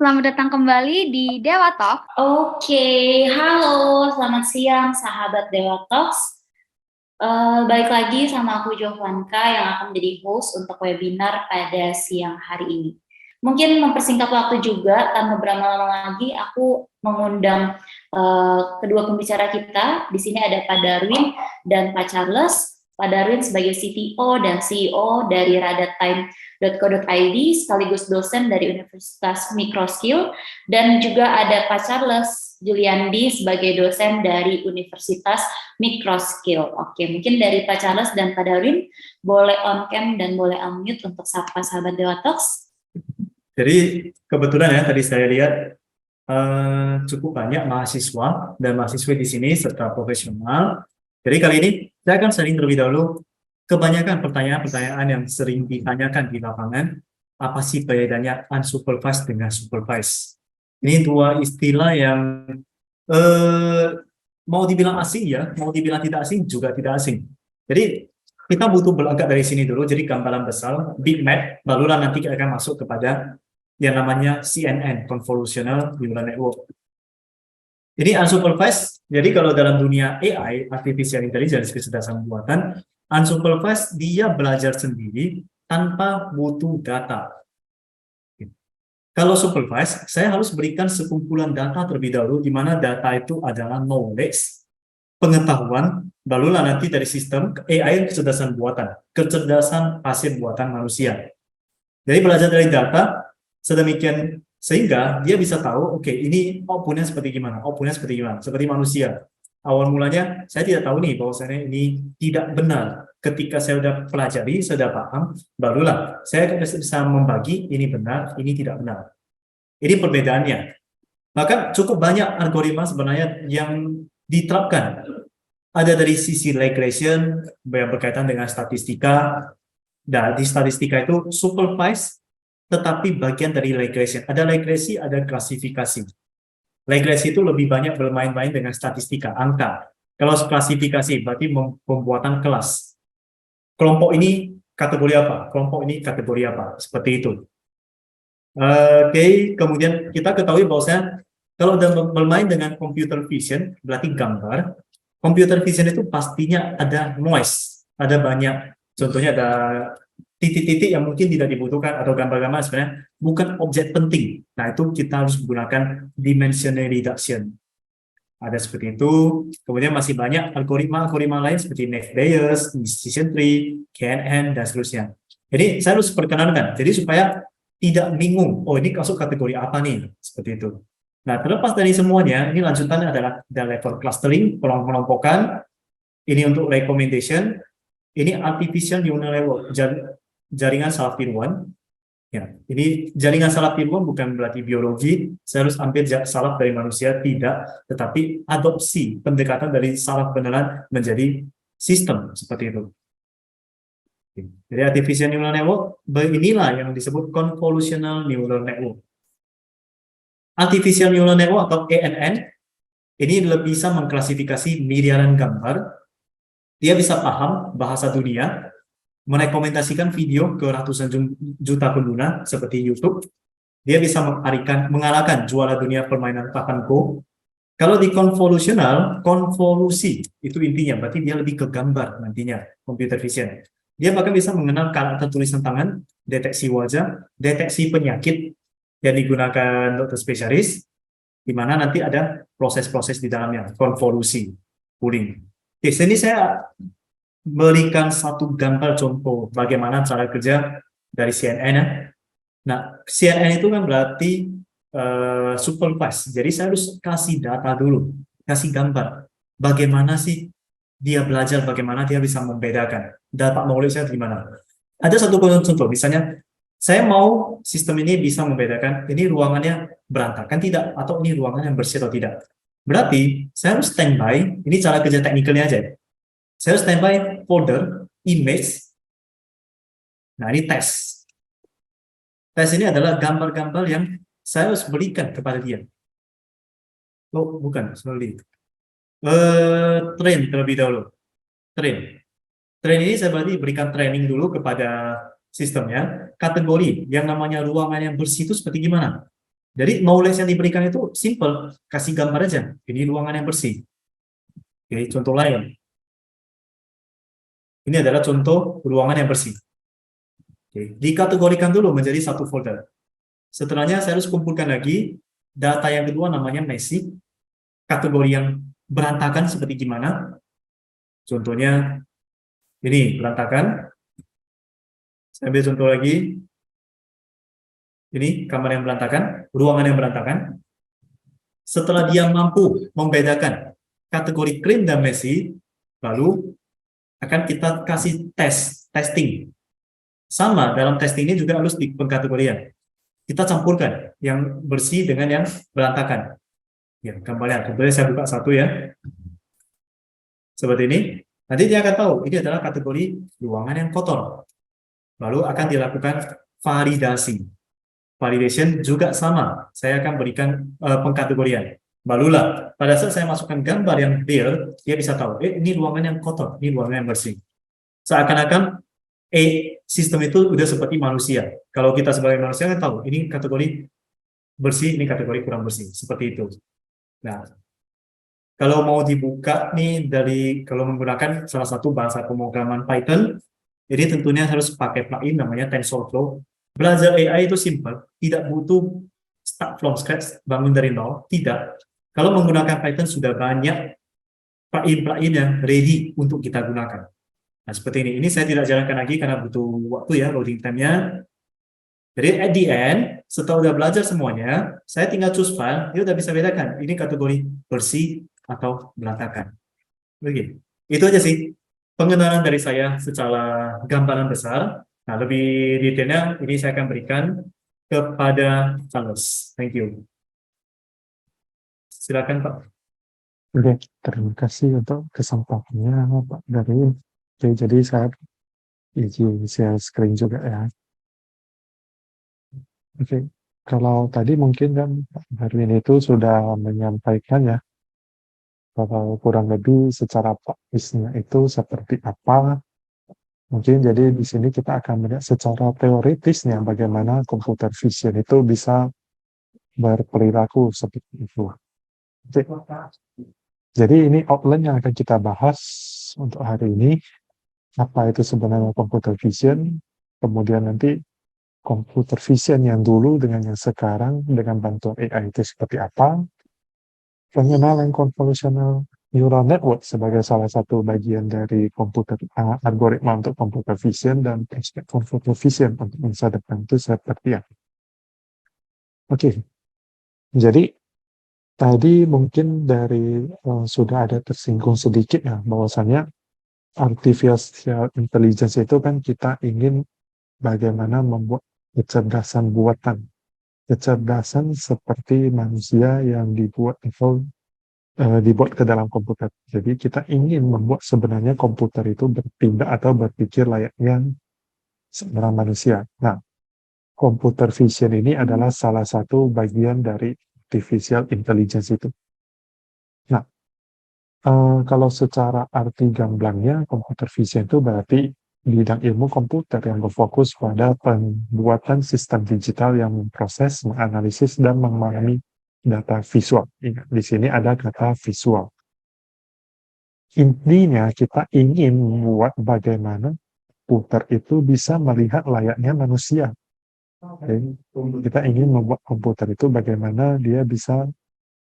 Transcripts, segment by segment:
selamat datang kembali di Dewa Talk. Oke, halo, selamat siang sahabat Dewa Talks. Balik lagi sama aku Jovanka yang akan menjadi host untuk webinar pada siang hari ini. Mungkin mempersingkat waktu juga, tanpa berlama-lama lagi, aku mengundang kedua pembicara kita. Di sini ada Pak Darwin dan Pak Charles. Pak Darwin sebagai CTO dan CEO dari radatime.co.id sekaligus dosen dari Universitas Microskill, dan juga ada Pak Charles Juliandi sebagai dosen dari Universitas Microskill. Oke, mungkin dari Pak Charles dan Pak Darwin boleh on cam dan boleh unmute untuk sapa sahabat Dewa Talks. Jadi kebetulan ya tadi saya lihat cukup banyak mahasiswa dan mahasiswi di sini serta profesional. Jadi kali ini saya akan sharing terlebih dahulu kebanyakan pertanyaan-pertanyaan yang sering ditanyakan di lapangan. Apa sih bedanya unsupervised dengan supervised? Ini dua istilah yang mau dibilang asing ya, mau dibilang tidak asing juga tidak asing. Jadi kita butuh berangkat dari sini dulu. Jadi gambaran besar, big map, barulah nanti kita akan masuk kepada yang namanya CNN, Convolutional Neural Network. Ini unsupervised, jadi kalau dalam dunia AI, Artificial Intelligence, kecerdasan buatan, unsupervised dia belajar sendiri tanpa butuh data. Kalau supervised, saya harus berikan sekumpulan data terlebih dahulu, di mana data itu adalah knowledge, pengetahuan, barulah nanti dari sistem AI kecerdasan buatan, kecerdasan hasil buatan manusia. Jadi belajar dari data, sedemikian sehingga dia bisa tahu, oke, ini outputnya seperti gimana, seperti manusia. Awal mulanya saya tidak tahu nih bahwasanya ini tidak benar. Ketika saya sudah pelajari, sudah paham, barulah saya bisa membagi ini benar, ini tidak benar. Ini perbedaannya. Maka cukup banyak algoritma sebenarnya yang diterapkan. Ada dari sisi regression yang berkaitan dengan statistika. Dan di statistika itu supervised, tetapi bagian dari regression. Ada regresi, ada klasifikasi. Regresi itu lebih banyak bermain-main dengan statistika, angka. Kalau klasifikasi berarti pembuatan kelas. Kelompok ini kategori apa? Kelompok ini kategori apa? Seperti itu. Oke, kemudian kita ketahui bahwasanya kalau bermain dengan computer vision, berarti gambar. Computer vision itu pastinya ada noise, ada banyak. Contohnya ada titik-titik yang mungkin tidak dibutuhkan atau gambar-gambar sebenarnya bukan objek penting. Nah, itu kita harus menggunakan dimensional reduction. Ada seperti itu. Kemudian masih banyak algoritma lain seperti Naive Bayes, decision tree, KNN, dan seterusnya. Jadi saya harus perkenalkan. Jadi supaya tidak bingung, oh ini masuk kategori apa nih, seperti itu. Nah, terlepas dari semuanya, ini lanjutannya adalah level clustering, pengelompokan, ini untuk recommendation, ini artificial neural network, jaringan saraf tiruan. Ya, ini jaringan saraf tiruan bukan berarti biologi, saya harus ambil saraf dari manusia, tidak, tetapi adopsi pendekatan dari saraf beneran menjadi sistem, seperti itu. Jadi artificial neural network, inilah yang disebut convolutional neural network. Artificial neural network atau ANN, ini bisa mengklasifikasi miliaran gambar, dia bisa paham bahasa dunia, merekomendasikan video ke ratusan juta pengguna seperti YouTube, dia bisa mengalahkan juara dunia permainan papan Go. Kalau di convolutional, konvolusi, itu intinya, berarti dia lebih ke gambar nantinya, computer vision. Dia bahkan bisa mengenal karakter tulisan tangan, deteksi wajah, deteksi penyakit yang digunakan dokter spesialis, di mana nanti ada proses-proses di dalamnya, konvolusi, pooling. Oke, sini saya berikan satu gambar contoh bagaimana cara kerja dari CNN. Nah, CNN itu kan berarti supervised, jadi saya harus kasih data dulu, kasih gambar. Bagaimana sih dia belajar, bagaimana dia bisa membedakan data knowledge-nya di mana. Ada satu contoh, misalnya saya mau sistem ini bisa membedakan ini ruangannya berantakan tidak, atau ini ruangan yang bersih atau tidak. Berarti saya harus standby, ini cara kerja teknikalnya aja. Saya harus standby folder, image. Nah, ini tes. Tes ini adalah gambar-gambar yang saya harus berikan kepada dia. Oh, bukan, sorry. Train terlebih dahulu. Train ini saya berarti berikan training dulu kepada sistemnya. Kategori yang namanya ruangan yang bersih itu seperti gimana? Jadi knowledge yang diberikan itu simple, kasih gambar aja. Ini ruangan yang bersih. Oke, contoh lain. Ini adalah contoh ruangan yang bersih. Oke, dikategorikan dulu menjadi satu folder. Setelahnya saya harus kumpulkan lagi data yang kedua namanya messy, kategori yang berantakan seperti gimana. Contohnya ini berantakan. Saya ambil contoh lagi. Ini kamar yang berantakan, ruangan yang berantakan. Setelah dia mampu membedakan kategori clean dan messy, lalu akan kita kasih testing. Sama, dalam testing ini juga harus di pengkategorian. Kita campurkan yang bersih dengan yang berantakan. Ya, gambarnya. Contohnya saya buka satu ya. Seperti ini. Nanti dia akan tahu, ini adalah kategori ruangan yang kotor. Lalu akan dilakukan validasi. Validation juga sama. Saya akan berikan pengkategorian. Barulah, pada saat saya masukkan gambar yang clear, dia bisa tahu, ini ruangan yang kotor, ini ruangan yang bersih. Seakan-akan sistem itu udah seperti manusia. Kalau kita sebagai manusia kan tahu, ini kategori bersih, ini kategori kurang bersih. Seperti itu. Nah, kalau mau dibuka nih kalau menggunakan salah satu bahasa pemrograman Python, jadi tentunya harus pakai plugin namanya TensorFlow. Belajar AI itu simple, tidak butuh start from scratch, bangun dari nol, tidak. Kalau menggunakan Python sudah banyak plugin-plugin yang ready untuk kita gunakan. Nah, seperti ini. Ini saya tidak jalankan lagi karena butuh waktu ya, loading time-nya. Jadi at the end, setelah udah belajar semuanya, saya tinggal choose file, dia udah bisa bedakan, ini kategori bersih atau berantakan. Begitu. Itu aja sih pengenalan dari saya secara gambaran besar. Nah, lebih detailnya ini saya akan berikan kepada Charles. Thank you. Silakan Pak. Oke, terima kasih untuk kesempatannya Pak Darin. Oke, jadi saya izin share screen juga ya. Oke, kalau tadi mungkin kan Pak Darin itu sudah menyampaikan ya, kalau kurang lebih secara praktisnya itu seperti apa. Mungkin jadi di sini kita akan melihat secara teoritisnya bagaimana computer vision itu bisa berperilaku seperti itu. Oke. Jadi ini outline yang akan kita bahas untuk hari ini. Apa itu sebenarnya computer vision, kemudian nanti computer vision yang dulu dengan yang sekarang dengan bantuan AI itu seperti apa, pengenalan convolutional neural network sebagai salah satu bagian dari algoritma untuk computer vision dan prospek computer vision untuk masa depan itu seperti apa. Oke, jadi tadi mungkin dari sudah ada tersinggung sedikit ya bahwasannya artificial intelligence itu kan kita ingin bagaimana membuat kecerdasan buatan. Kecerdasan seperti manusia yang dibuat atau dibuat ke dalam komputer. Jadi kita ingin membuat sebenarnya komputer itu bertindak atau berpikir layaknya seorang manusia. Nah, computer vision ini adalah salah satu bagian dari artificial intelligence itu. Nah, kalau secara arti gamblangnya, computer vision itu berarti bidang ilmu komputer yang berfokus pada pembuatan sistem digital yang memproses, menganalisis, dan memahami data visual. Ingat, di sini ada kata visual. Intinya kita ingin membuat bagaimana komputer itu bisa melihat layaknya manusia. Kita ingin membuat komputer itu bagaimana dia bisa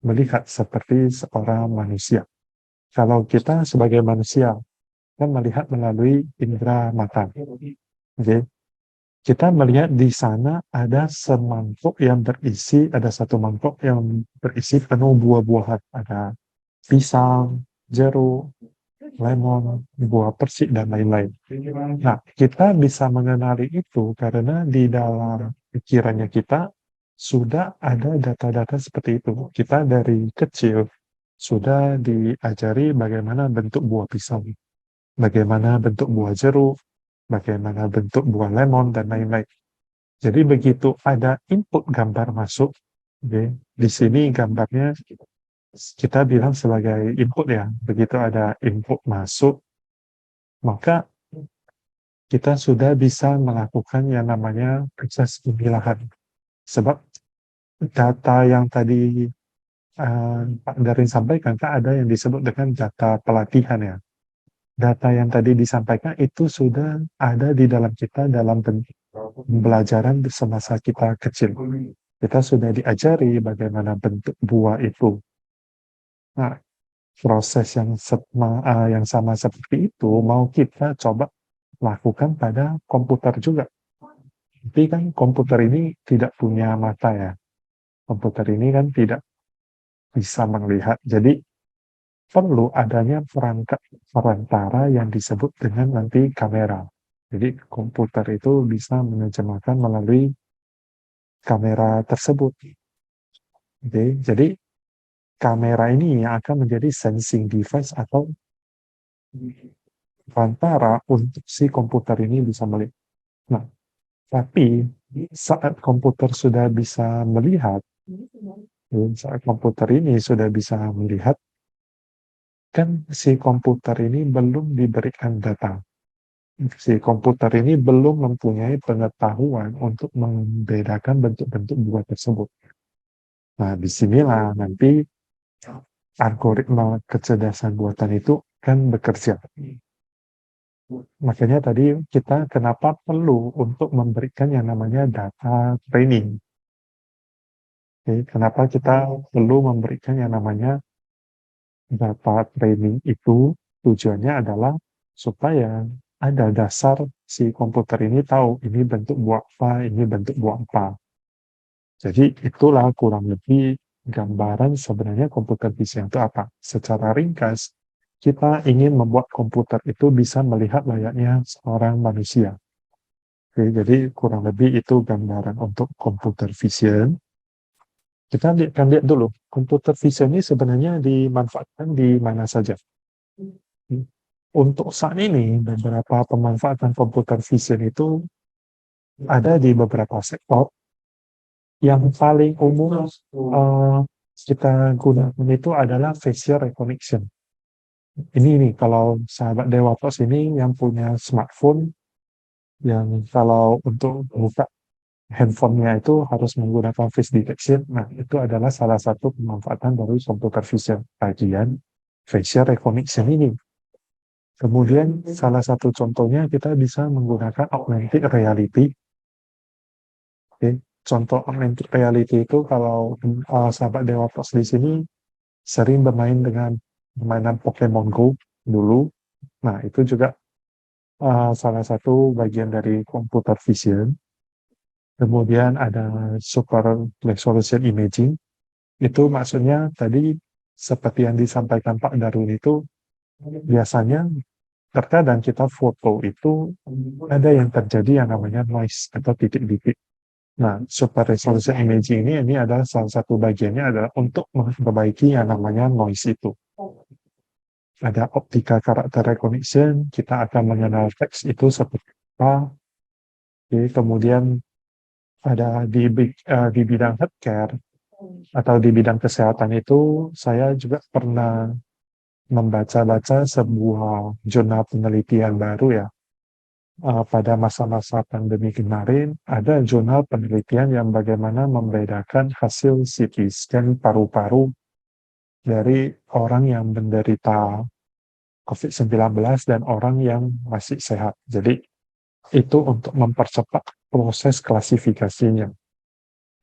melihat seperti seorang manusia. Kalau kita sebagai manusia kan melihat melalui indera mata. Okay. Kita melihat di sana ada semangkuk yang berisi, ada satu mangkuk yang berisi penuh buah-buahan. Ada pisang, jeruk, lemon, buah persik, dan lain-lain. Nah, kita bisa mengenali itu karena di dalam pikirannya kita sudah ada data-data seperti itu. Kita dari kecil sudah diajari bagaimana bentuk buah pisang, bagaimana bentuk buah jeruk, bagaimana bentuk buah lemon, dan lain-lain. Jadi begitu ada input gambar masuk, okay, di sini gambarnya kita bilang sebagai input ya. Begitu ada input masuk, maka kita sudah bisa melakukan yang namanya proses pemilahan. Sebab data yang tadi Pak Darin sampaikan, kan ada yang disebut dengan data pelatihan ya. Data yang tadi disampaikan itu sudah ada di dalam kita dalam bentuk pembelajaran semasa kita kecil. Kita sudah diajari bagaimana bentuk buah itu. Nah, proses yang sama seperti itu mau kita coba lakukan pada komputer juga. Tapi kan komputer ini tidak punya mata ya. Komputer ini kan tidak bisa melihat. Jadi perlu adanya perangkat perantara yang disebut dengan nanti kamera. Jadi komputer itu bisa menerjemahkan melalui kamera tersebut. Oke, jadi kamera ini yang akan menjadi sensing device atau perantara untuk si komputer ini bisa melihat. Nah, tapi saat komputer sudah bisa melihat, saat komputer ini sudah bisa melihat, kan si komputer ini belum diberikan data. Si komputer ini belum mempunyai pengetahuan untuk membedakan bentuk-bentuk buah tersebut. Nah, disinilah nanti algoritma kecerdasan buatan itu kan bekerja. Makanya tadi kita kenapa perlu untuk memberikan yang namanya data training. Oke, kenapa kita perlu memberikan yang namanya data training itu tujuannya adalah supaya ada dasar si komputer ini tahu ini bentuk buah apa, ini bentuk buah apa. Jadi itulah kurang lebih gambaran sebenarnya komputer vision itu apa. Secara ringkas, kita ingin membuat komputer itu bisa melihat layaknya seorang manusia. Oke, jadi kurang lebih itu gambaran untuk komputer vision. Kita akan lihat dulu, komputer vision ini sebenarnya dimanfaatkan di mana saja. Untuk saat ini, beberapa pemanfaatan komputer vision itu ada di beberapa sektor. Yang paling umum kita gunakan itu adalah facial recognition. Ini nih, kalau sahabat Dewatos ini yang punya smartphone, yang kalau untuk buka handphonenya itu harus menggunakan face detection. Nah, itu adalah salah satu pemanfaatan dari computer vision, bagian facial recognition ini. Kemudian salah satu contohnya kita bisa menggunakan augmented reality. Oke, contoh augmented reality itu kalau sahabat Dewatos di sini sering bermain dengan permainan Pokemon Go dulu. Nah, itu juga salah satu bagian dari computer vision. Kemudian ada super resolution imaging. Itu maksudnya tadi seperti yang disampaikan Pak Darwin itu biasanya terkadang kita foto itu ada yang terjadi yang namanya noise atau titik-titik. Nah, super resolution imaging ini adalah salah satu bagiannya adalah untuk memperbaiki yang namanya noise itu. Ada optika karakter recognition, kita akan mengenal teks itu seperti apa. Oke, kemudian ada di bidang healthcare atau di bidang kesehatan itu saya juga pernah membaca-baca sebuah jurnal penelitian baru ya. Pada masa-masa pandemi kemarin ada jurnal penelitian yang bagaimana membedakan hasil CT scan paru-paru dari orang yang menderita COVID-19 dan orang yang masih sehat. Jadi itu untuk mempercepat proses klasifikasinya.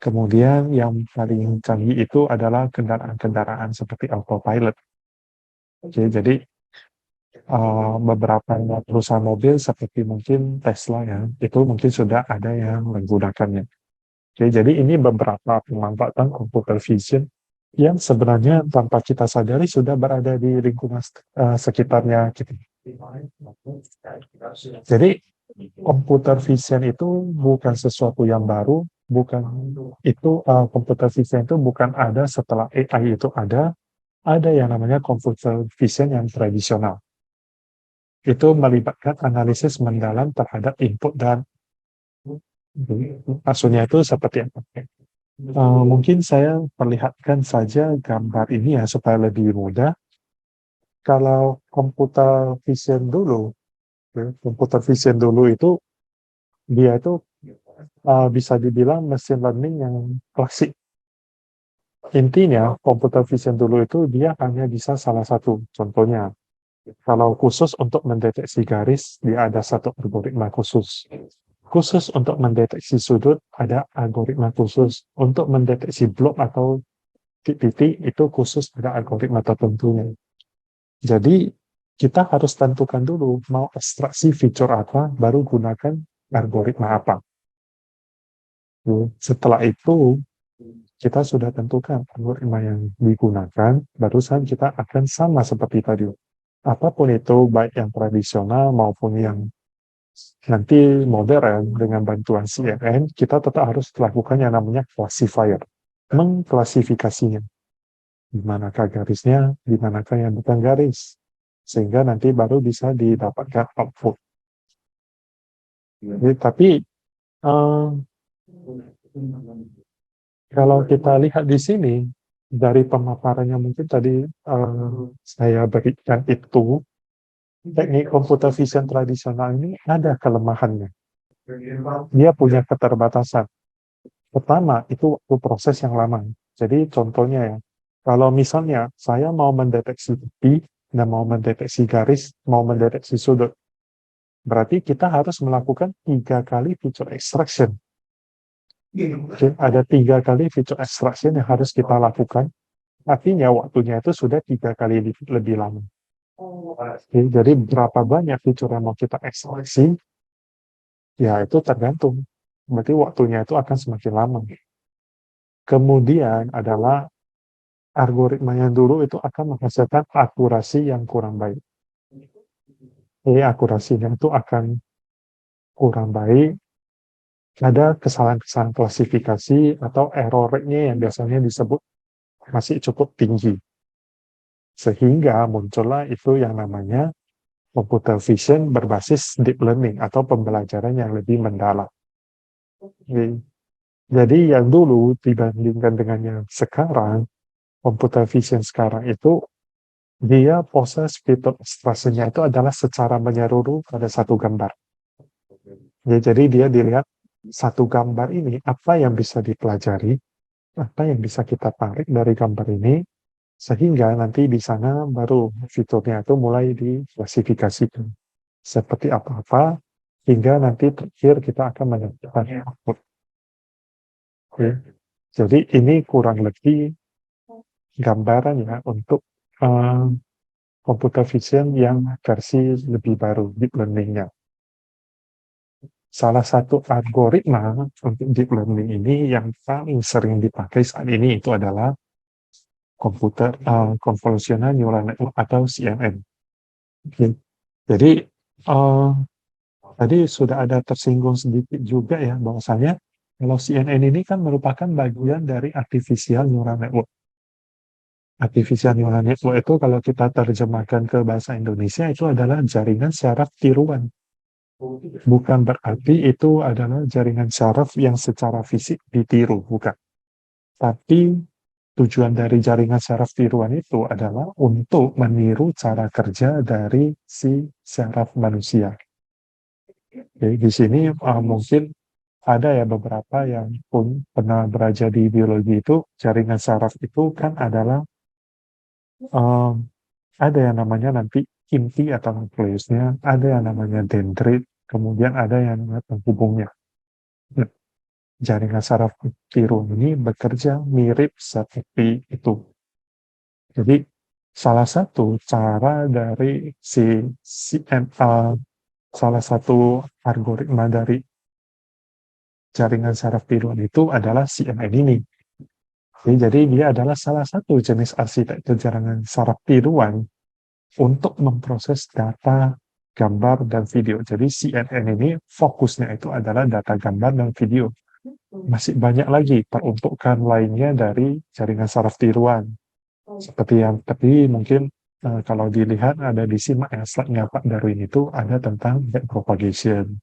Kemudian yang paling canggih itu adalah kendaraan-kendaraan seperti autopilot. Oke, jadi beberapa perusahaan mobil seperti mungkin Tesla ya, itu mungkin sudah ada yang menggunakannya. Oke, jadi ini beberapa pemanfaatan computer vision yang sebenarnya tanpa kita sadari sudah berada di lingkungan sekitarnya kita. Jadi computer vision itu bukan sesuatu yang baru, bukan itu computer vision itu bukan ada setelah AI itu ada yang namanya computer vision yang tradisional. Itu melibatkan analisis mendalam terhadap input dan maksudnya itu seperti apa? Mungkin saya perlihatkan saja gambar ini ya supaya lebih mudah. Kalau computer vision dulu itu dia itu bisa dibilang machine learning yang klasik. intinya computer vision dulu itu dia hanya bisa salah satu. Contohnya, kalau khusus untuk mendeteksi garis, dia ada satu algoritma khusus. Khusus untuk mendeteksi sudut, ada algoritma khusus. Untuk mendeteksi blok atau titik itu khusus ada algoritma tertentunya. Jadi kita harus tentukan dulu mau ekstraksi fitur apa, baru gunakan algoritma apa. Setelah itu kita sudah tentukan algoritma yang digunakan, barusan kita akan sama seperti tadi. Apapun itu, baik yang tradisional maupun yang nanti modern dengan bantuan CNN, kita tetap harus lakukan yang namanya classifier, mengklasifikasinya. Di manakah garisnya, di manakah yang bukan garis. Sehingga nanti baru bisa didapatkan output. Jadi, tapi kalau kita lihat di sini, dari pemaparannya mungkin tadi saya berikan itu, teknik computer vision tradisional ini ada kelemahannya. Dia punya keterbatasan. Pertama, itu waktu proses yang lama. Jadi contohnya ya, kalau misalnya saya mau mendeteksi titik dan mau mendeteksi garis, mau mendeteksi sudut, berarti kita harus melakukan 3 kali feature extraction. Oke, ada 3 kali feature extraction yang harus kita lakukan. Artinya waktunya itu sudah 3 kali lebih lama. Oke, jadi berapa banyak fitur yang mau kita ekstraksi, ya itu tergantung. Berarti waktunya itu akan semakin lama. Kemudian adalah algoritma yang dulu itu akan menghasilkan akurasi yang kurang baik. Jadi akurasinya itu akan kurang baik. Ada kesalahan-kesalahan klasifikasi atau error rate-nya yang biasanya disebut masih cukup tinggi. Sehingga muncullah itu yang namanya computer vision berbasis deep learning atau pembelajaran yang lebih mendalam. Jadi yang dulu dibandingkan dengan yang sekarang, computer vision sekarang itu dia proses fitur ekstraksinya itu adalah secara menyeluruh pada satu gambar. Ya, jadi dia dilihat satu gambar ini apa yang bisa dipelajari, apa yang bisa kita tarik dari gambar ini, sehingga nanti di sana baru fiturnya itu mulai diklasifikasikan seperti apa-apa, hingga nanti terakhir kita akan mendapatkan output. Oke. Jadi ini kurang lebih gambarannya untuk computer vision yang versi lebih baru, deep learning-nya. Salah satu algoritma untuk deep learning ini yang paling sering dipakai saat ini itu adalah komputer convolutional neural network atau CNN. Okay. Jadi tadi sudah ada tersinggung sedikit juga ya bahwasanya kalau CNN ini kan merupakan bagian dari artificial neural network. Artificial neural network itu kalau kita terjemahkan ke bahasa Indonesia itu adalah jaringan syaraf tiruan. Bukan berarti itu adalah jaringan syaraf yang secara fisik ditiru, bukan. Tapi tujuan dari jaringan syaraf tiruan itu adalah untuk meniru cara kerja dari si syaraf manusia. Oke, di sini mungkin ada ya beberapa yang pun pernah belajar di biologi itu, jaringan syaraf itu kan adalah ada yang namanya nanti inti atau nukleusnya, ada yang namanya dendrit, kemudian ada yang namanya penghubungnya. Nah, jaringan saraf tiruan ini bekerja mirip seperti itu. Jadi salah satu cara dari salah satu algoritma dari jaringan saraf tiruan itu adalah CNN ini. Jadi dia adalah salah satu jenis arsitektur jaringan saraf tiruan untuk memproses data, gambar, dan video. Jadi CNN ini fokusnya itu adalah data, gambar, dan video. Masih banyak lagi peruntukan lainnya dari jaringan saraf tiruan. Seperti yang tadi mungkin kalau dilihat ada disimak ya slide-nya Pak Darwin itu ada tentang backpropagation.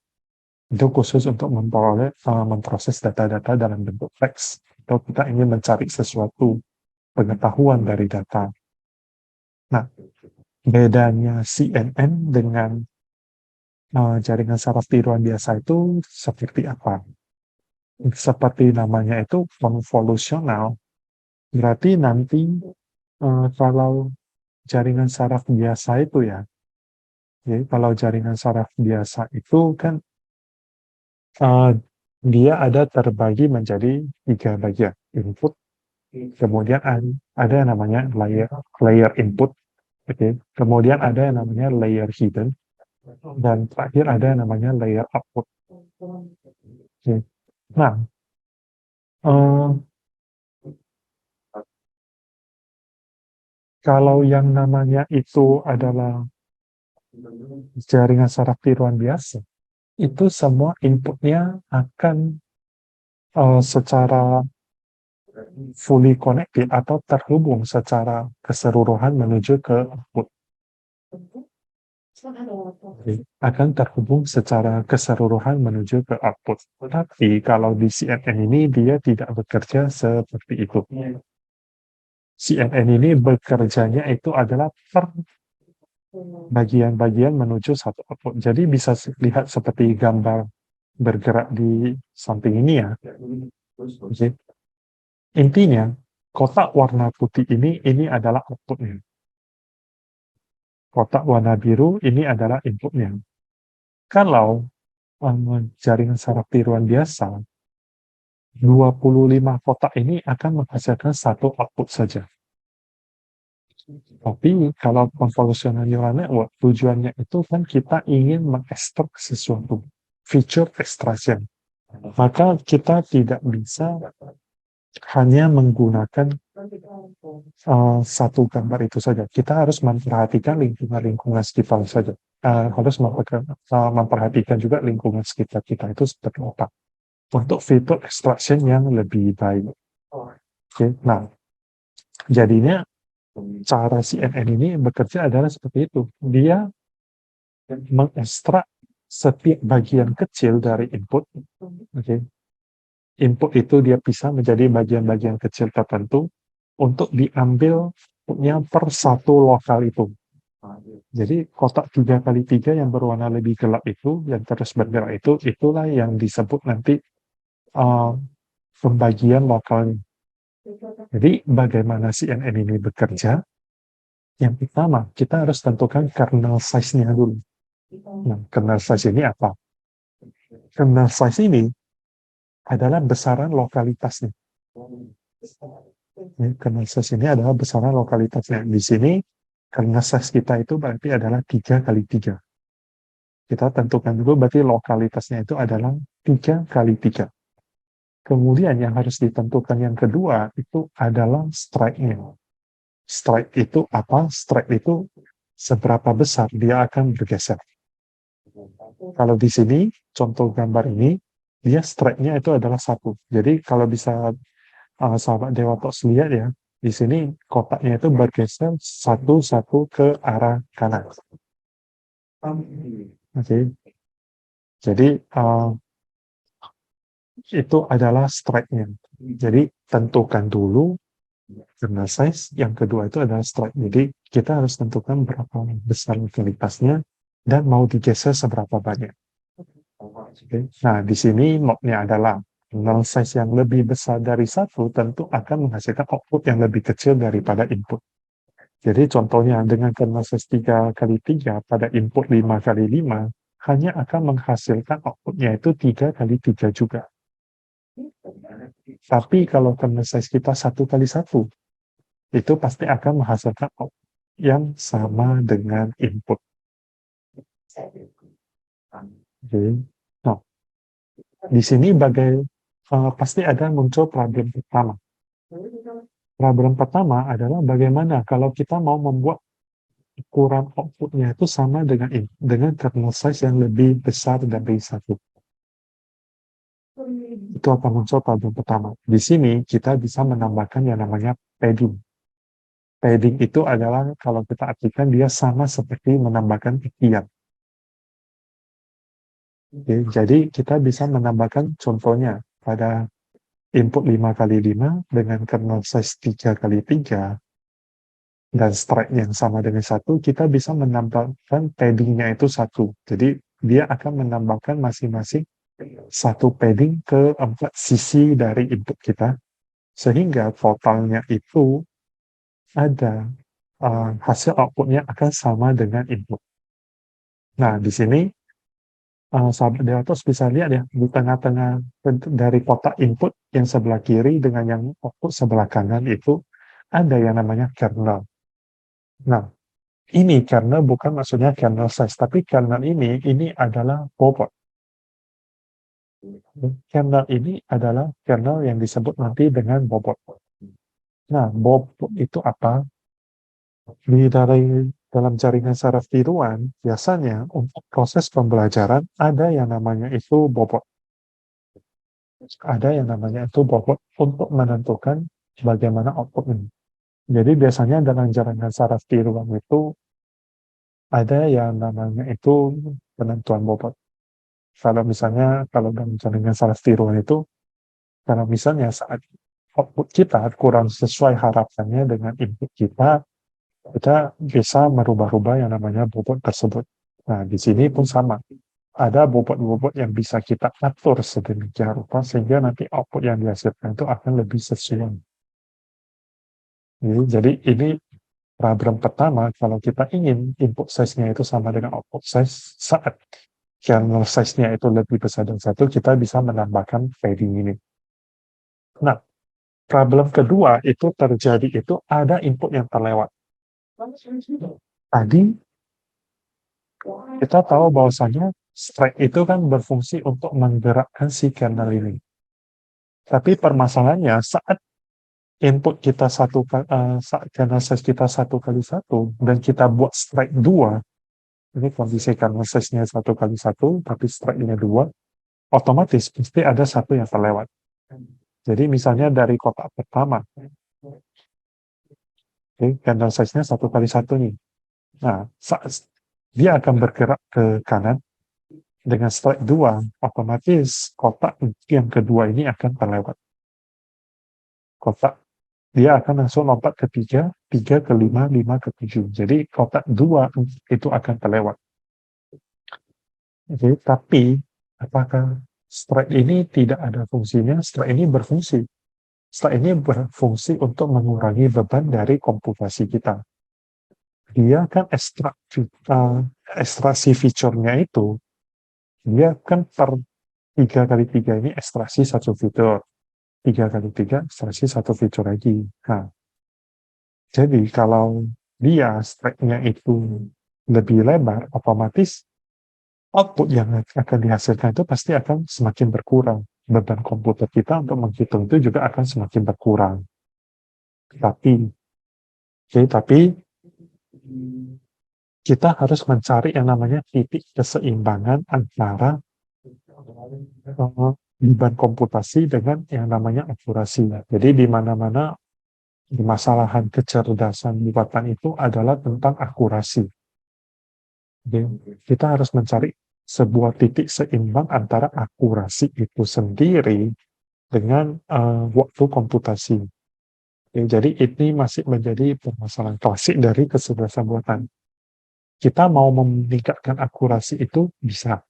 Itu khusus untuk memproses data-data dalam bentuk teks. Atau kita ingin mencari sesuatu pengetahuan dari data. Nah, bedanya CNN dengan jaringan saraf tiruan biasa itu seperti apa? Seperti namanya itu konvolusional. Berarti nanti kalau jaringan saraf biasa itu ya, jadi kalau jaringan saraf biasa itu kan eh, dia ada terbagi menjadi 3 bagian, input, kemudian ada yang namanya layer input, oke. Kemudian ada yang namanya layer hidden, dan terakhir ada yang namanya layer output. Oke. Nah, eh, kalau yang namanya itu adalah jaringan saraf tiruan biasa, itu semua inputnya akan secara fully connected atau terhubung secara keseluruhan menuju ke output. Akan terhubung secara keseluruhan menuju ke output. Tapi kalau di CNN ini dia tidak bekerja seperti itu. CNN ini bekerjanya itu adalah per bagian-bagian menuju satu output. Jadi bisa lihat seperti gambar bergerak di samping ini ya. Oke. Intinya, kotak warna putih ini adalah outputnya. Kotak warna biru ini adalah inputnya. Kalau jaringan saraf tiruan biasa, 25 kotak ini akan menghasilkan satu output saja. Tapi kalau convolutional neural network, tujuannya itu kan kita ingin mengekstrak sesuatu, feature extraction. Maka kita tidak bisa hanya menggunakan satu gambar itu saja. Kita harus memperhatikan lingkungan sekitar saja. Harus memperhatikan juga lingkungan sekitar kita itu seperti apa. Untuk feature extraction yang lebih baik. Oke. Nah, jadinya cara CNN ini bekerja adalah seperti itu. Dia mengekstrak setiap bagian kecil dari input. Oke. Input itu dia pisah menjadi bagian-bagian kecil tertentu untuk diambil per satu lokal itu. Jadi kotak 3x3 yang berwarna lebih gelap itu, yang terus bergerak itu, itulah yang disebut nanti pembagian lokalnya. Jadi bagaimana CNN ini bekerja? Yang pertama, kita harus tentukan kernel size-nya dulu. Nah, kernel size ini apa? Kernel size ini adalah besaran lokalitasnya. Kernel size ini adalah besaran lokalitasnya. Di sini, kernel size kita itu berarti adalah 3x3. Kita tentukan dulu berarti lokalitasnya itu adalah 3x3. Kemudian yang harus ditentukan yang kedua itu adalah strike-nya. Strike itu apa? Strike itu seberapa besar dia akan bergeser. Kalau di sini, contoh gambar ini, dia strike-nya itu adalah 1. Jadi kalau bisa sahabat Dewatox lihat ya, di sini kotaknya itu bergeser satu-satu ke arah kanan. Oke. Jadi itu adalah strike-nya. Jadi tentukan dulu kernel size, yang kedua itu adalah strike. Jadi kita harus tentukan berapa besar lokalitasnya dan mau digeser seberapa banyak. Okay. Nah, di sini mode-nya adalah kernel size yang lebih besar dari 1 tentu akan menghasilkan output yang lebih kecil daripada input. Jadi contohnya dengan kernel size 3x3 pada input 5x5 hanya akan menghasilkan outputnya itu 3x3 juga. Tapi kalau kernel size kita 1x1, itu pasti akan menghasilkan output yang sama dengan input. Okay. Nah, di sini pasti ada muncul problem pertama. Problem pertama adalah bagaimana kalau kita mau membuat ukuran outputnya itu sama dengan kernel size yang lebih besar dari 1. Itu akan muncul problem pertama. Di sini kita bisa menambahkan yang namanya padding. Padding itu adalah kalau kita artikan dia sama seperti menambahkan tekian. Oke, jadi kita bisa menambahkan contohnya pada input 5x5 dengan kernel size 3x3 dan strike yang sama dengan 1, kita bisa menambahkan padding-nya itu 1. Jadi dia akan menambahkan masing-masing 1 padding ke 4 sisi dari input kita. Sehingga totalnya itu ada hasil outputnya akan sama dengan input. Nah, di sini sahabat Dewatos bisa lihat ya, di tengah-tengah dari kotak input yang sebelah kiri dengan yang output sebelah kanan itu ada yang namanya kernel. Nah, ini kernel bukan maksudnya kernel size, tapi kernel ini adalah bobot. Kernel ini adalah kernel yang disebut nanti dengan bobot. Nah, bobot itu apa? Dalam jaringan saraf tiruan, biasanya untuk proses pembelajaran ada yang namanya itu bobot. Ada yang namanya itu bobot untuk menentukan bagaimana outputnya. Jadi biasanya dalam jaringan saraf tiruan itu ada yang namanya itu penentuan bobot. Kalau dalam jaringan saraf tiruan itu, kalau misalnya saat output kita kurang sesuai harapannya dengan input kita bisa merubah-rubah yang namanya bobot tersebut. Nah, di sini pun sama. Ada bobot-bobot yang bisa kita atur sedemikian rupa sehingga nanti output yang dihasilkan itu akan lebih sesuai. Jadi ini problem pertama kalau kita ingin input size-nya itu sama dengan output size saat kernel size-nya itu lebih besar dari 1, kita bisa menambahkan padding ini. Nah, problem kedua itu terjadi itu ada input yang terlewat. Tadi kita tahu bahwasanya strike itu kan berfungsi untuk menggerakkan si kernel ini. Tapi permasalahannya saat input kita saat kernel size kita 1x1 dan kita buat strike 2, ini kondisi kernel size-nya 1x1 tapi strike-nya 2, otomatis pasti ada satu yang terlewat. Jadi misalnya dari kotak pertama, kernel size-nya 1x1 nih. Nah, saat dia akan bergerak ke kanan dengan strike 2, otomatis kotak yang kedua ini akan terlewat. Kotak dia akan langsung lompat ke 3, 3 ke 5, 5 ke 7. Jadi kotak 2 itu akan terlewat. Jadi, tapi apakah strike ini tidak ada fungsinya? Strike ini berfungsi. Strike ini berfungsi untuk mengurangi beban dari komputasi kita. Dia kan ekstraksi fiturnya itu, dia kan per 3x3 ini ekstraksi satu fitur. 3x3 ekstraksi satu fitur lagi. Nah, jadi kalau dia strike-nya itu lebih lebar, otomatis output yang akan dihasilkan itu pasti akan semakin berkurang. Beban komputer kita untuk menghitung itu juga akan semakin berkurang. Tapi kita harus mencari yang namanya titik keseimbangan antara beban komputasi dengan yang namanya akurasi. Jadi di mana-mana permasalahan kecerdasan buatan itu adalah tentang akurasi. Jadi, kita harus mencari sebuah titik seimbang antara akurasi itu sendiri dengan waktu komputasi. Jadi ini masih menjadi permasalahan klasik dari kecerdasan buatan. Kita mau meningkatkan akurasi itu bisa,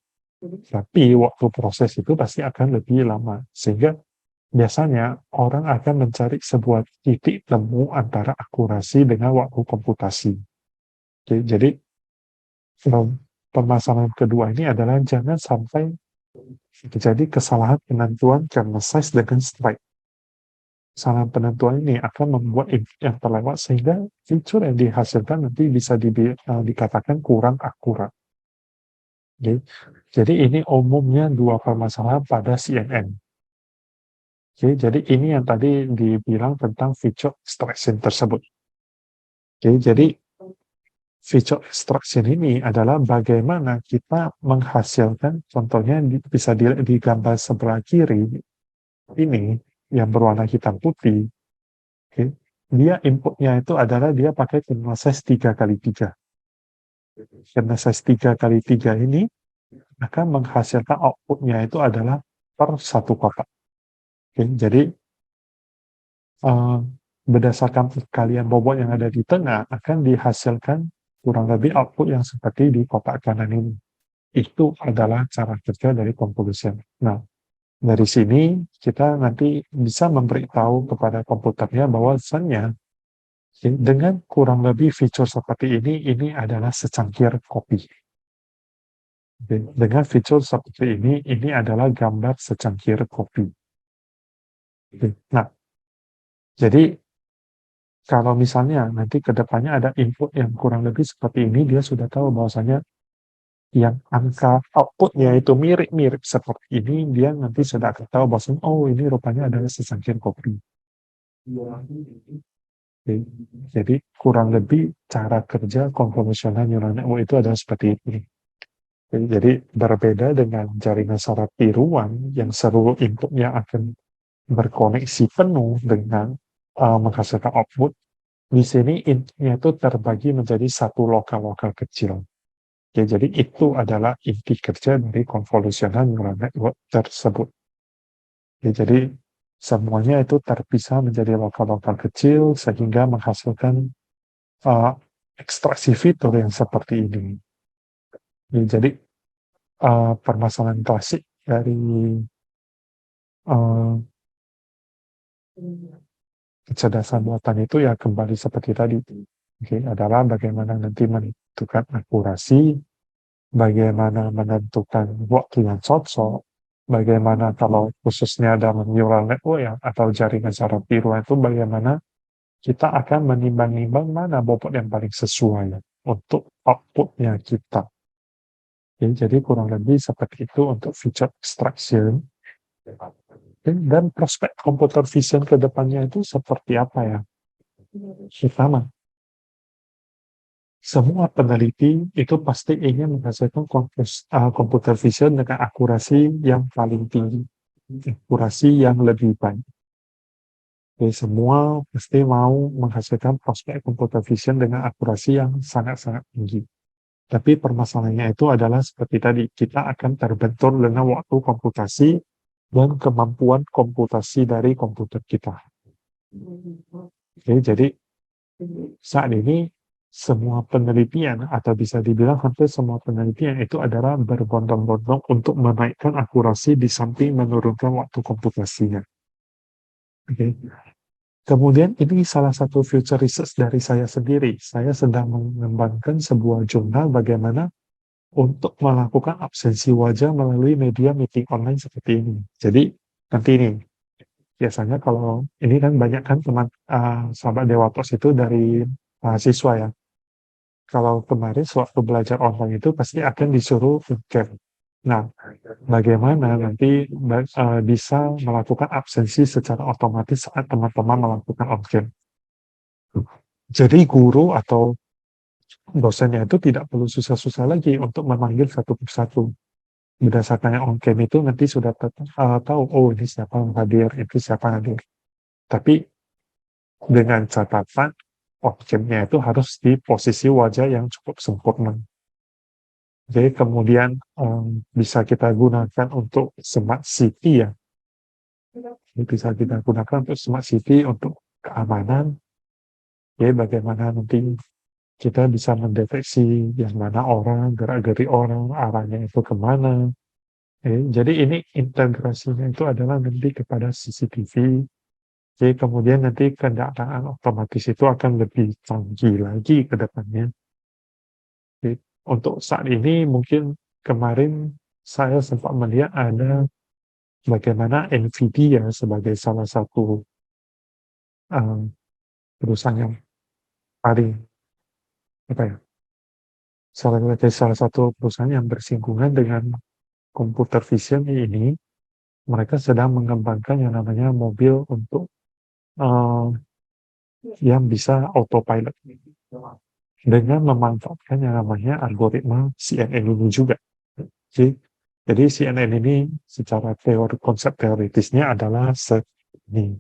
tapi waktu proses itu pasti akan lebih lama. Sehingga biasanya orang akan mencari sebuah titik temu antara akurasi dengan waktu komputasi. Jadi permasalahan kedua ini adalah jangan sampai terjadi kesalahan penentuan kernel size dengan strike. Kesalahan penentuan ini akan membuat input yang terlewat sehingga fitur yang dihasilkan nanti bisa dikatakan kurang akurat. Jadi ini umumnya dua permasalahan pada CNN. Jadi ini yang tadi dibilang tentang feature extraction tersebut. Jadi feature extraction ini adalah bagaimana kita menghasilkan, contohnya bisa dilihat di gambar sebelah kiri ini yang berwarna hitam putih. Dia inputnya itu adalah dia pakai kernel size 3x3. Kernel size 3x3 ini akan menghasilkan outputnya itu adalah per satu kotak. Jadi berdasarkan perkalian bobot yang ada di tengah akan dihasilkan kurang lebih output yang seperti di kotak kanan ini. Itu adalah cara kerja dari convolution. Nah, dari sini kita nanti bisa memberitahu kepada komputernya bahwasannya dengan kurang lebih fitur seperti ini adalah secangkir kopi. Dengan fitur seperti ini adalah gambar secangkir kopi. Nah, jadi kalau misalnya nanti ke depannya ada input yang kurang lebih seperti ini, dia sudah tahu bahwasanya yang angka outputnya itu mirip-mirip seperti ini, dia nanti sudah akan tahu bahwasanya, oh ini rupanya adalah secangkir kopi. Oke. Jadi kurang lebih cara kerja konvolusional neural network itu adalah seperti ini. Jadi berbeda dengan jaringan saraf tiruan yang seluruh inputnya akan berkoneksi penuh dengan menghasilkan output. Di sini intinya itu terbagi menjadi satu lokal-lokal kecil. Oke, jadi itu adalah inti kerja dari convolutional neural network tersebut. Oke, jadi semuanya itu terpisah menjadi lokal-lokal kecil sehingga menghasilkan ekstraksi fitur yang seperti ini. Oke, jadi permasalahan klasik dari kecerdasan buatan itu ya kembali seperti tadi. Oke, adalah bagaimana nanti menentukan akurasi, bagaimana menentukan waktu yang cocok, bagaimana kalau khususnya dalam neural network ya, atau jaringan saraf tiruan itu bagaimana kita akan menimbang-nimbang mana bobot yang paling sesuai untuk outputnya kita. Oke, jadi kurang lebih seperti itu untuk feature extraction. Dan prospek computer vision ke depannya itu seperti apa ya? Pertama, semua peneliti itu pasti ingin menghasilkan computer vision dengan akurasi yang paling tinggi, akurasi yang lebih baik. Jadi semua pasti mau menghasilkan prospek computer vision dengan akurasi yang sangat-sangat tinggi. Tapi permasalahannya itu adalah seperti tadi, kita akan terbentur dengan waktu komputasi dan kemampuan komputasi dari komputer kita. Oke, jadi saat ini semua penelitian atau bisa dibilang hampir semua penelitian itu adalah berbondong-bondong untuk menaikkan akurasi di samping menurunkan waktu komputasinya. Oke. Kemudian ini salah satu future research dari saya sendiri. Saya sedang mengembangkan sebuah jurnal bagaimana untuk melakukan absensi wajah melalui media meeting online seperti ini. Jadi nanti ini biasanya kalau ini kan banyak kan teman sahabat Dewatos itu dari mahasiswa ya. Kalau kemarin sewaktu belajar online itu pasti akan disuruh webcam. Nah, bagaimana nanti bisa melakukan absensi secara otomatis saat teman-teman melakukan on-cam. Jadi guru atau dosennya itu tidak perlu susah-susah lagi untuk memanggil satu persatu. Berdasarkan yang on-cam itu nanti sudah tahu, oh ini siapa yang hadir, itu siapa yang hadir. Tapi dengan catatan on-cam-nya itu harus di posisi wajah yang cukup sempurna. Jadi kemudian bisa kita gunakan untuk smart city ya. Bisa kita gunakan untuk smart city untuk keamanan. Jadi bagaimana nanti kita bisa mendeteksi yang mana orang, gerak-gerik orang, arahnya itu kemana. Jadi ini integrasinya itu adalah nanti kepada CCTV. Jadi kemudian nanti kendaraan otomatis itu akan lebih canggih lagi ke depannya. Jadi, untuk saat ini mungkin kemarin saya sempat melihat ada bagaimana NVIDIA sebagai salah satu perusahaan yang paling salah satu perusahaan yang bersinggungan dengan computer vision ini, mereka sedang mengembangkan yang namanya mobil untuk yang bisa autopilot dengan memanfaatkan yang namanya algoritma CNN ini juga. Jadi CNN ini secara konsep teoritisnya adalah ini.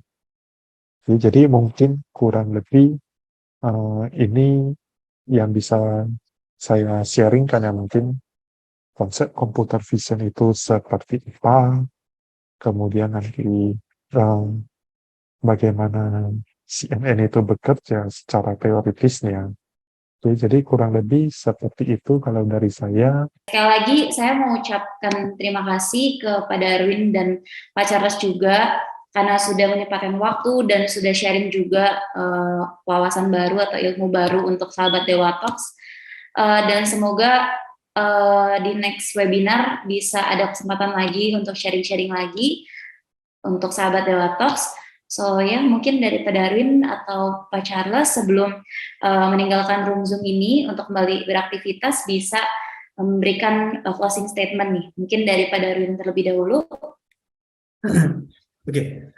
Jadi mungkin kurang lebih ini yang bisa saya sharingkan ya, mungkin konsep computer vision itu seperti apa, kemudian nanti bagaimana CNN itu bekerja secara teoritisnya, Oke, jadi kurang lebih seperti itu kalau dari saya. Sekali lagi saya mau ucapkan terima kasih kepada Erwin dan Pak Charles juga karena sudah menyempatkan waktu dan sudah sharing juga wawasan baru atau ilmu baru untuk sahabat Dewa Talks. Dan semoga di next webinar bisa ada kesempatan lagi untuk sharing-sharing lagi untuk sahabat Dewa Talks. So ya mungkin dari Pak Darwin atau Pak Charles sebelum meninggalkan room Zoom ini untuk kembali beraktivitas bisa memberikan closing statement nih. Mungkin dari Pak Darwin terlebih dahulu. Oke.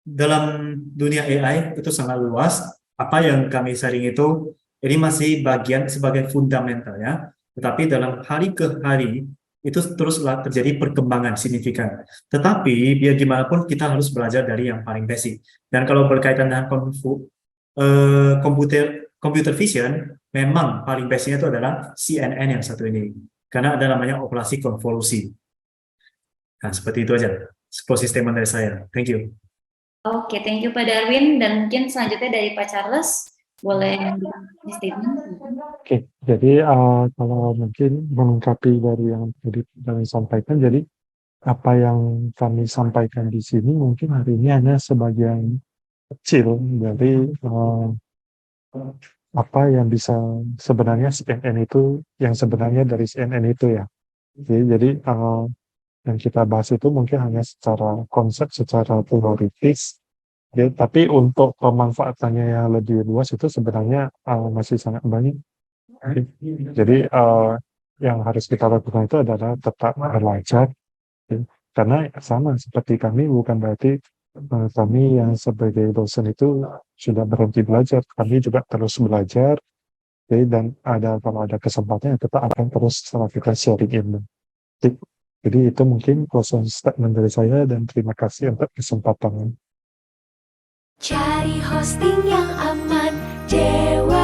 Dalam dunia AI itu sangat luas. Apa yang kami sharing itu ini masih bagian sebagai fundamental ya. Tetapi dalam hari ke hari itu teruslah terjadi perkembangan signifikan. Tetapi biar gimana pun kita harus belajar dari yang paling basic. Dan kalau berkaitan dengan computer vision, memang paling basicnya itu adalah CNN yang satu ini. Karena ada namanya operasi konvolusi. Nah, seperti itu aja. Closing statement dari saya. Thank you. Oke, thank you Pak Darwin. Dan mungkin selanjutnya dari Pak Charles, boleh di statement. Oke, jadi kalau mungkin melengkapi dari yang tadi kami sampaikan, jadi apa yang kami sampaikan di sini mungkin hari ini hanya sebagian kecil dari apa yang bisa sebenarnya CNN itu, yang sebenarnya dari CNN itu ya. Jadi yang kita bahas itu mungkin hanya secara konsep, secara teoritis. Ya, tapi untuk pemanfaatannya yang lebih luas itu sebenarnya masih sangat banyak. Jadi yang harus kita lakukan itu adalah tetap belajar. Ya. Karena sama seperti kami, bukan berarti kami yang sebagai dosen itu sudah berhenti belajar. Kami juga terus belajar. Dan kalau ada kesempatan tetap akan terus melakukan sharing ilmu. Jadi itu mungkin closing statement dari saya dan terima kasih untuk kesempatan. Cari hosting yang aman, Dewa